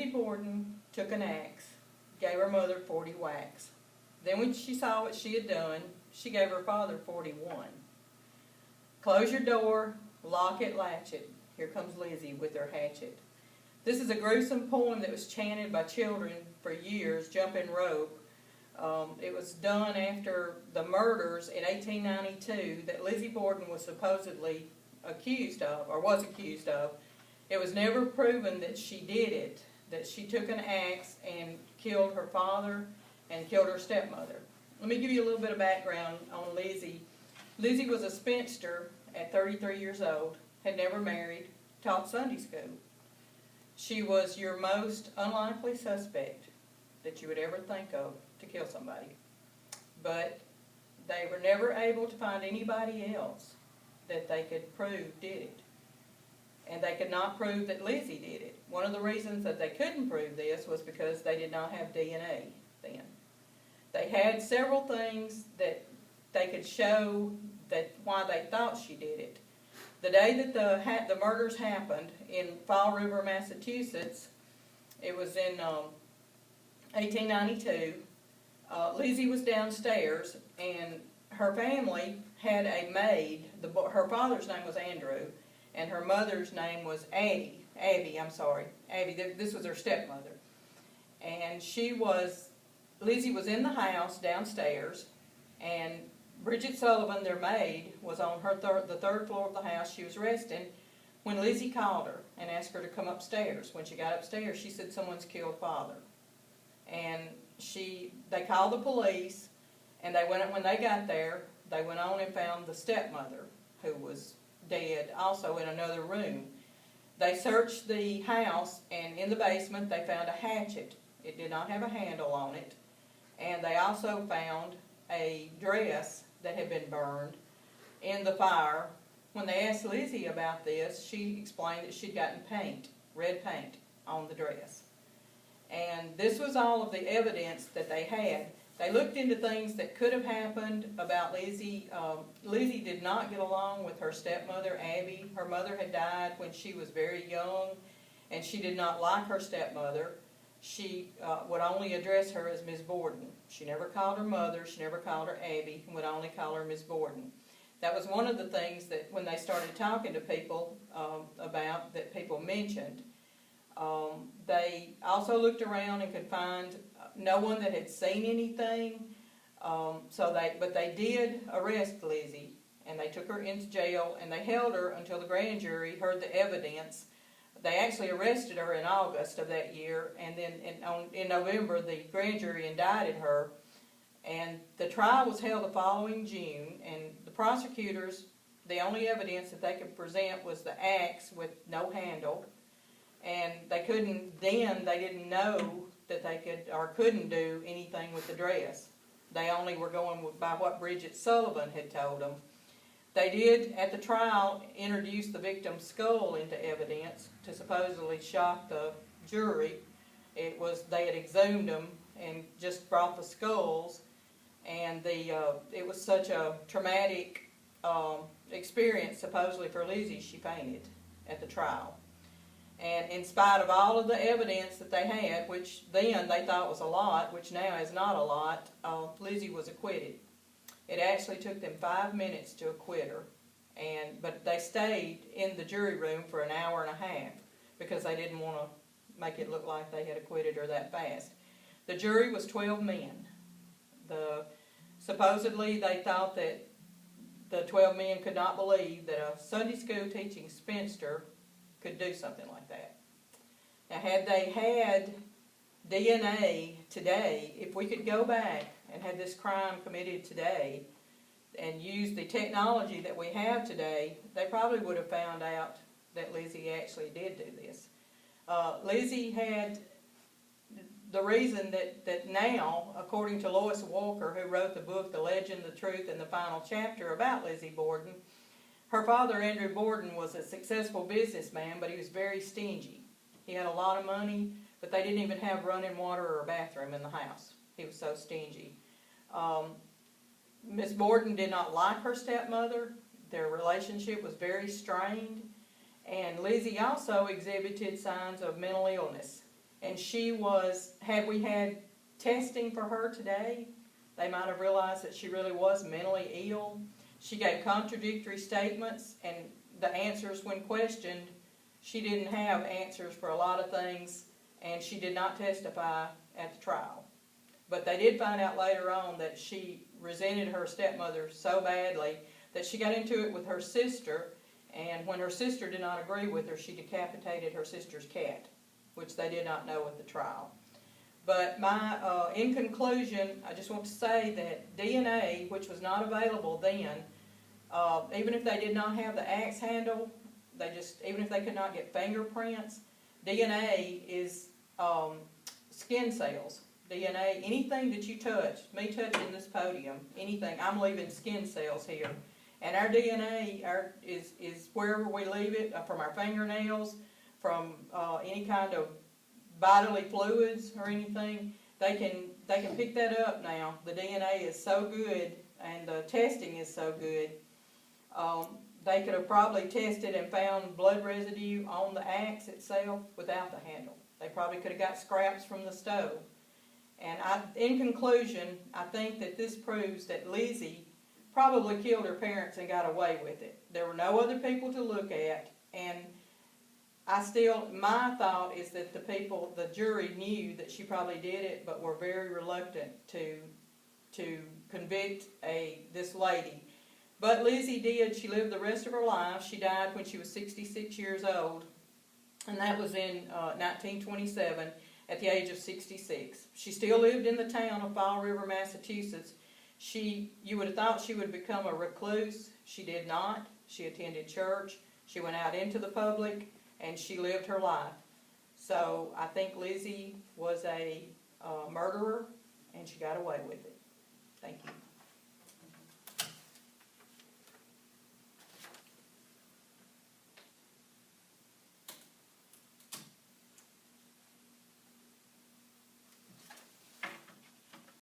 Lizzie Borden took an axe, gave her mother 40 whacks. Then when she saw what she had done, she gave her father 41. Close your door, lock it, latch it. Here comes Lizzie with her hatchet. This is a gruesome poem that was chanted by children for years, jumping rope. It was done after the murders in 1892 that Lizzie Borden was supposedly accused of, or was accused of. It was never proven that she did it, that she took an axe and killed her father and killed her stepmother. Let me give you a little bit of background on Lizzie. Lizzie was a spinster at 33 years old, had never married, taught Sunday school. She was your most unlikely suspect that you would ever think of to kill somebody. But they were never able to find anybody else that they could prove did it. And they could not prove that Lizzie did it. One of the reasons that they couldn't prove this was because they did not have DNA then. They had several things that they could show that why they thought she did it. The day that the murders happened in Fall River, Massachusetts, it was in 1892, Lizzie was downstairs and her family had a maid. Her father's name was Andrew and her mother's name was Abby. This was her stepmother. And Lizzie was in the house downstairs, and Bridget Sullivan, their maid, was on the third floor of the house. She was resting when Lizzie called her and asked her to come upstairs. When she got upstairs, she said, "Someone's killed Father." And they called the police, and when they got there, they went on and found the stepmother, who was dead, also in another room. They searched the house, and in the basement, they found a hatchet. It did not have a handle on it. And they also found a dress that had been burned in the fire. When they asked Lizzie about this, she explained that she'd gotten red paint, on the dress. And this was all of the evidence that they had. They looked into things that could have happened about Lizzie. Lizzie did not get along with her stepmother, Abby. Her mother had died when she was very young, and she did not like her stepmother. She would only address her as Ms. Borden. She never called her mother, she never called her Abby, and would only call her Ms. Borden. That was one of the things that when they started talking to people about, that people mentioned. They also looked around and could find no one that had seen anything. But they did arrest Lizzie, and they took her into jail, and they held her until the grand jury heard the evidence. They actually arrested her in August of that year, and then in November the grand jury indicted her, and the trial was held the following June, and the prosecutors, the only evidence that they could present was the axe with no handle, and they didn't know that they could or couldn't do anything with the dress. They only were going by what Bridget Sullivan had told them. They did, at the trial, introduce the victim's skull into evidence to supposedly shock the jury. They had exhumed them and just brought the skulls, and it was such a traumatic experience, supposedly, for Lizzie, she fainted at the trial. And in spite of all of the evidence that they had, which then they thought was a lot, which now is not a lot, Lizzie was acquitted. It actually took them 5 minutes to acquit her, but they stayed in the jury room for an hour and a half because they didn't want to make it look like they had acquitted her that fast. The jury was 12 men. Supposedly they thought that the 12 men could not believe that a Sunday school teaching spinster could do something like that. Now, had they had DNA today, if we could go back and had this crime committed today and used the technology that we have today, they probably would have found out that Lizzie actually did do this. Lizzie had the reason that now, according to Lois Walker, who wrote the book The Legend, the Truth, and the Final Chapter about Lizzie Borden, her father, Andrew Borden, was a successful businessman, but he was very stingy. He had a lot of money, but they didn't even have running water or a bathroom in the house. He was so stingy. Miss Borden did not like her stepmother. Their relationship was very strained. And Lizzie also exhibited signs of mental illness. And she was, had we had testing for her today, they might have realized that she really was mentally ill. She gave contradictory statements, and the answers when questioned, she didn't have answers for a lot of things, and she did not testify at the trial. But they did find out later on that she resented her stepmother so badly that she got into it with her sister, and when her sister did not agree with her, she decapitated her sister's cat, which they did not know at the trial. But in conclusion, I just want to say that DNA, which was not available then, even if they did not have the axe handle, even if they could not get fingerprints, DNA is skin cells. DNA, anything that you touch, me touching this podium, anything, I'm leaving skin cells here. And our DNA is wherever we leave it, from our fingernails, from any kind of bodily fluids or anything, they can pick that up now. The DNA is so good, and the testing is so good. They could have probably tested and found blood residue on the axe itself without the handle. They probably could have got scraps from the stove. And in conclusion, I think that this proves that Lizzie probably killed her parents and got away with it. There were no other people to look at, and my thought is that the jury knew that she probably did it, but were very reluctant to convict this lady. But Lizzie did. She lived the rest of her life. She died when she was 66 years old, and that was in 1927 at the age of 66. She still lived in the town of Fall River, Massachusetts. You would have thought she would become a recluse. She did not. She attended church. She went out into the public, and she lived her life. So I think Lizzie was a murderer, and she got away with it. Thank you.